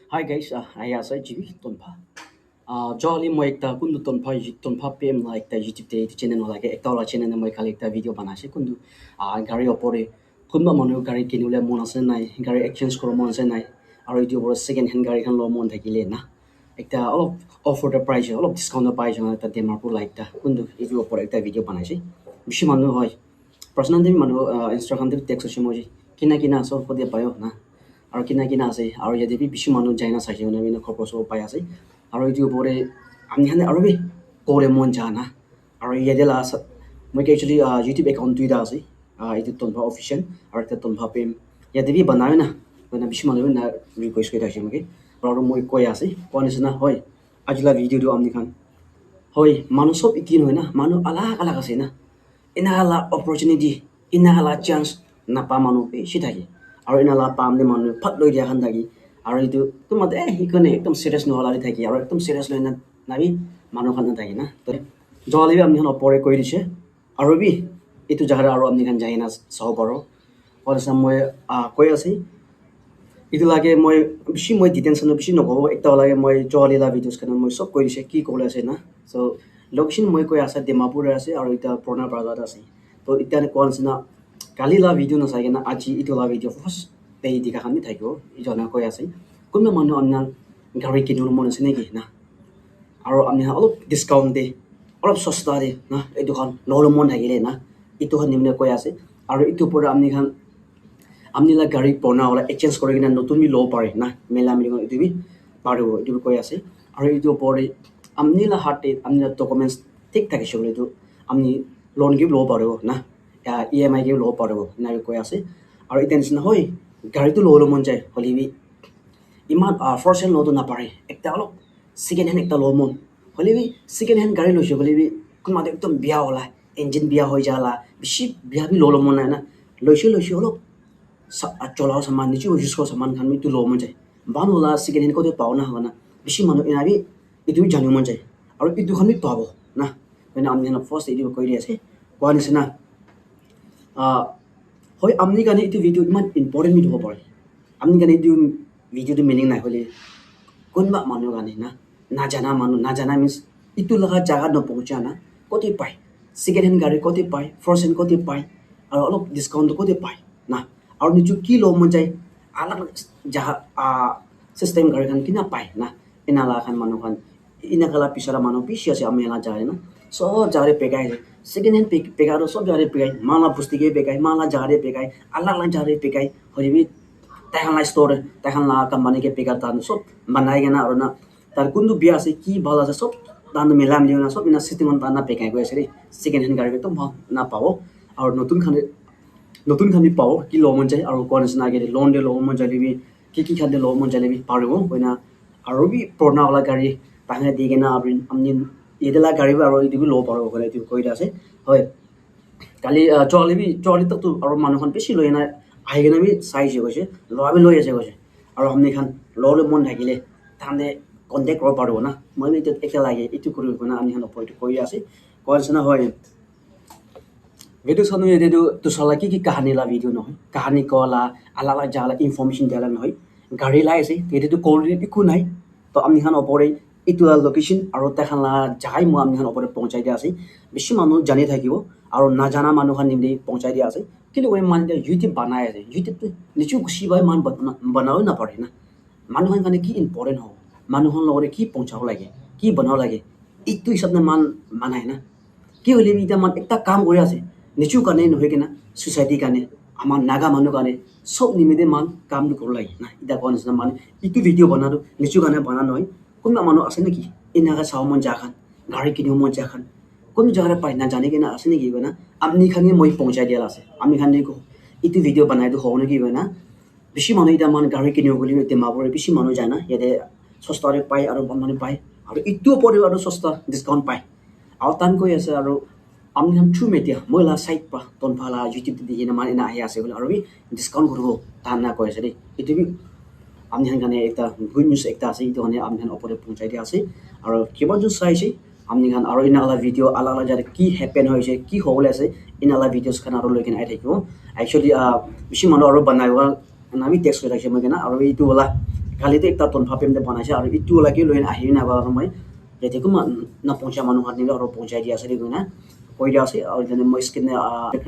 Hi guys, I asa GB Tonpa. Jolly mo ekta kundu Tonpa PM la ekta YouTube te channel no lage ekta la channel mo kali ekta video banase kundu gari opore kunba manu gari kinule mon ase nai gari exchange koro mon ase nai aro itu opore second hand gari kan lo mon thakile na ekta olop offer the price olop discount pai jona ekta demarpur la ekta kundu itu opore ekta video banase bishi manu hoy personally manu Instagram te text ase moji kina so kodia payo na আৰু কিনা আছে আৰু ইয়াতে বেছি মানুহ যায় না চাইছে মানে মানে খবৰ চবৰ পাই আছে আৰু এইটো ওপৰে আমি খানে আৰু বি কৰে মন যা না আৰু ইয়াতে লাষ্ট মই একচুৱেলি ইউটিউব একাউণ্ট দুইটা আছে এইটো তনভা অফিচিয়েল আৰু এটা তনভা পেম ইয়াতে বি বনায় না মানে বেছি মানুহে না ৰিকুৱেষ্ট কৰি থাকিছে মোকে আৰু মই কৈ আছে কোৱা নিচিনা হয় আজিলা ভিডিঅ'টো আমি খান হয় মানুহ চব একে নহয় না মানুহ আলাগ আলাগ আছে না এনালা অপৰচুনিটি এনালা চান্স নাপা মানুহ বেছি থাকে আৰু এনালা পাম দে মানুহ ফাট লৈ দিয়া খান থাকি আৰু এইটো তোমাৰ সেইকাৰণে একদম চিৰিয়াছ নহ'লে থাকি আৰু একদম চিৰিয়াছ লৈ নাবি মানুহ খান নাথাকি না তো জলিবি আপুনি খান অপৰে কৈ দিছে আৰু বি এইটো জাগাত আৰু আপুনি খান যায় না চাব পাৰোঁ কৈছে মই কৈ আছে এইটো লাগে মই বেছি মই ডিটেনশ্যন বেছি নক'ব একটা লাগে মই জলিলা ভিডিঅ'ছ খান মই চব কৈ দিছে কি ক'বলৈ আছে না চ' লোকেশ্যন মই কৈ আছে ডিমাপুৰ আছে আৰু এতিয়া পুৰণা বাজাৰত আছে তো এতিয়া কোৱা নিচিনা কালি লা ভিডিঅ' নাচাই কিনে আজি এইটো লা ভিডিঅ' ফাৰ্ষ্ট পে দিখা খান থাকিব ইজনে কৈ আছে কোনোবা মানুহ অন্য গাড়ী কিনিবলৈ মন আছে নেকি না আৰু আমি অলপ ডিছকাউণ্ট দে অলপ সস্তা দে না এই দোকান ল'বলৈ মন থাকিলে না এইটো খান নিমিলে কৈ আছে আৰু এইটোৰ পৰা আমি খান আপনি লা গাড়ী পুৰণা হ'লে এক্সচেঞ্জ কৰি কিনে নতুন বি ল'ব পাৰে না মেলা মিলি এইটো বি পাৰিব এইটো কৈ আছে আৰু এইটোৰ ওপৰতে আপনি লা হাতে আপনি ডকুমেণ্টছ ঠিক থাকিছে বোলে এইটো আপনি লোন কি ল'ব পাৰিব না EMI কি ল'ব পাৰিব এনেকৈ কৈ আছে আৰু এতিয়া নিচিনা হয় গাড়ীটো ল'বলৈ মন যায় হ'লে বি ইমান ফাৰ্ষ্ট হেণ্ড ল'ব নাপাৰে একটা অলপ ছেকেণ্ড হেণ্ড একটা ল'ব মন হ'লে বি ছেকেণ্ড হেণ্ড গাড়ী লৈছে হ'লে বি কোনোবা একদম বিয়া হ'লা ইঞ্জিন বিয়া হৈ যালা বেছি বিয়া বি ল'বলৈ মন নাই না লৈছে অলপ চলাও সামান নিচে ইউজ কৰা সামান খান এইটো ল'ব মন যায় বান হ'লা ছেকেণ্ড হেণ্ড ক'তো পাওঁ না হ'ব না বেছি মানুহ এনাবি এইটো জানিব মন যায় আৰু এইটো খান বি পাব না মানে আমি ফাৰ্ষ্ট এইটো কৈ দি আছে কোৱা নিচিনা হয় আপনি কাৰণে এইটো ভিডিঅ' ইমান ইম্পৰ্টেণ্ট ভিডিঅ' হ'ব পাৰে আপনি কাৰণে এইটো ভিডিঅ'টো মিনিং নাই হ'লে কোনোবা মানুহ কাৰণে না নাজানা মিনছ এইটো লগা জাগাত নপহুঁচা না ক'তে পায় ছেকেণ্ড হেণ্ড গাড়ী ক'তে পায় ফাৰ্ষ্ট হেণ্ড ক'তে পায় আৰু অলপ ডিছকাউণ্টটো ক'তে পায় না আৰু নিজক কি ল'ব মন যায় আলাগ জাগা চিষ্টেম গাড়ী খান কিনা পায় না এনালা খান মানুহ খান ইনাকালা পিছৰা মানুহ বেছি আছে আমি এনা যায় না সব জাগাৰে পেকাই ছেকেণ্ড হেণ্ড পেকাৰো সব জাগাৰে পেকাই মালা বস্তিকে পেকাই মালা জাগাৰে পেকাই আলাগ জাগাৰে পেকাই হ'লে তাইখান ষ্ট'ৰ তাইখান কোম্পানীকে পেকাৰ তাহান সব বনাই কেনে আৰু না তাৰ কোনটো বিয়া আছে কি ভাল আছে সব তাহান মিলা মিলি না সব ইনা চিষ্টেমত তাহান পেকাই গৈ আছে দেই ছেকেণ্ড হেণ্ড গাড়ী একদম ভাল নাপাব আৰু নতুন খান পাব কি ল'ব মন যায় আৰু কোৱা নিচিনা আগে লোন দে ল'ব মন যালে কি খান দে ল'ব মন যালে পাৰিব হয় না আৰু বি পুৰণা ওলা গাড়ী তাহানে দি কেনে আপুনি এইবিলাক গাড়ী আৰু এইটো বি ল'ব পাৰিব হ'লে এইটো কৈ আছে হয় কালি ছোৱালীতো আৰু মানুহখন বেছি লৈ নাই আহি কিনে আমি চাইছে কৈছে ল'ৰা বি লৈ আছে কৈছে আৰু আপুনি খান ল'বলৈ মন থাকিলে তাহাঁতে কণ্টেক্ট কৰিব পাৰিব না মই এইটো একেলগে এইটো কৰিব না আমি খান এইটো কৰি আছে কোৱা নিচিনা হয় ভিডিঅ' চানো এইটো তো চালা কি কাহানী লা ভিডিঅ' নহয় কাহানী কলা আলাদা জালা ইনফৰমেশ্যন দিয়ালা নহয় গাড়ী লাই আছে এইটো কৰি একো নাই তো আমি খান ওপৰে এইটো লোকেশ্যন আৰু তাহান জাগাই মই আমি খান ওপৰে পਹੁঁচাই দিয়া আছে বেছি মানুহ জানি থাকিব আৰু নাজানা মানুহ খান নিমিলি পਹੁঁচাই দিয়া আছে কিন্তু মানে ইউটিউব বনাই আছে ইউটিউবটো নিচেও গুচি পাই মান বনাব নাপাৰে না মানুহৰ কাৰণে কি ইম্পৰ্টেণ্ট হ'ব মানুহৰ লগতে কি পਹੁঁচাব লাগে কি বনাব লাগে এইটো হিচাপে মানাই না কি হ'লে এতিয়া মান এটা কাম কৰি আছে নিচুৰ কাৰণে নহয় কিনা ছ'চাইটিৰ কাৰণে আমাৰ নাগা মানুহ কাৰণে চব নিমিতে মান কামটো কৰিব লাগে না এতিয়া কোৱা নিচিনা মানে ইটো ভিডিঅ' বনালোঁ নিচুৰ কাৰণে বনা নহয় কোনোবা মানুহ আছে নেকি এই নাগা চাব মন যা খান গাড়ী কিনিব মন যা খান কোনো জাগাৰে পায় নাজানে কিনা আছে নেকি কয় না আপনি খানে মই পਹੁঁচাই দিয়া আছে আমি খান এইটো ভিডিঅ' বনাইটো হ'ব নেকি কয় না বেছি মানুহ এতিয়া মানে গাড়ী কিনিব বুলি এতিয়া মাবোৰে বেছি মানুহ যায় না ইয়াতে সস্তাৰে পায় আৰু মানে পায় আৰু ইটোৰ ওপৰিও আৰু সস্তা ডিছকাউণ্ট পায় আৰু টান কৈ আছে আৰু আমি খান থ্ৰু মেডিয়া মই লা চাইড পা তনফালা ইউটিউব দেখি মানে এনে আহি আছে বোলে আৰু ডিছকাউণ্ট কৰিব টান না কৈ আছে দেই এইটো আমি খান কাৰণে এটা গুড নিউজ একটা আছে এইটো কাৰণে আমি খান ওপৰে পਹੁঁচাই দিয়া আছে আৰু কিমানজন চাইছে আপনি খান আৰু ইনালা ভিডিঅ' আলাদা যাতে কি হেপেন হৈছে কি হ'বলৈ আছে ইনালা ভিডিঅ'ছ খান আৰু লৈ কিনে আহি থাকিব একচুৱেলি বেছি মানুহ আৰু বনাব আমি টেক্সট কৰি থাকিছে মই কিনা আৰু এইটো ওলা কালিতে একটা তনফা পেমতে বনাইছে আৰু ইটো লাগে লৈ আহি নাবা আৰু মই যেতিয়াকো না পৌঁছা মানুহ হাত নিলে আৰু পৌঁছাই দিয়া আছে দেখুন না কৈ দিয়া আছে আৰু যেনে মই স্ক্ৰিনে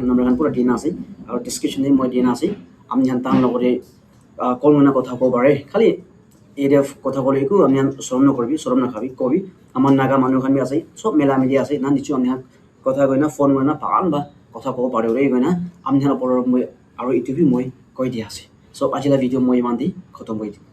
নম্বৰ খান পুৰা দিন আছে আৰু ডিছক্ৰিপশ্যনে মই দিন আছে আমি হান তাৰ লগতে কল মনা কথা ক'ব পাৰে খালি এৰিয়া কথা ক'লে একো আমি শৰম নকৰিবি শৰম নাখাবি কবি আমাৰ নাগা মানুহ খান আছে সব মেলা মিলি আছে না নিশ্চয় আমি কথা কই না ফোন না ভাল বা কথা ক'ব পাৰোঁ ৰে গৈ না আমি ওপৰত মই আৰু ইটো মই কৈ দিয়া আছে সব আজিলা ভিডিঅ' মই ইমান দি খতম কৰি দিম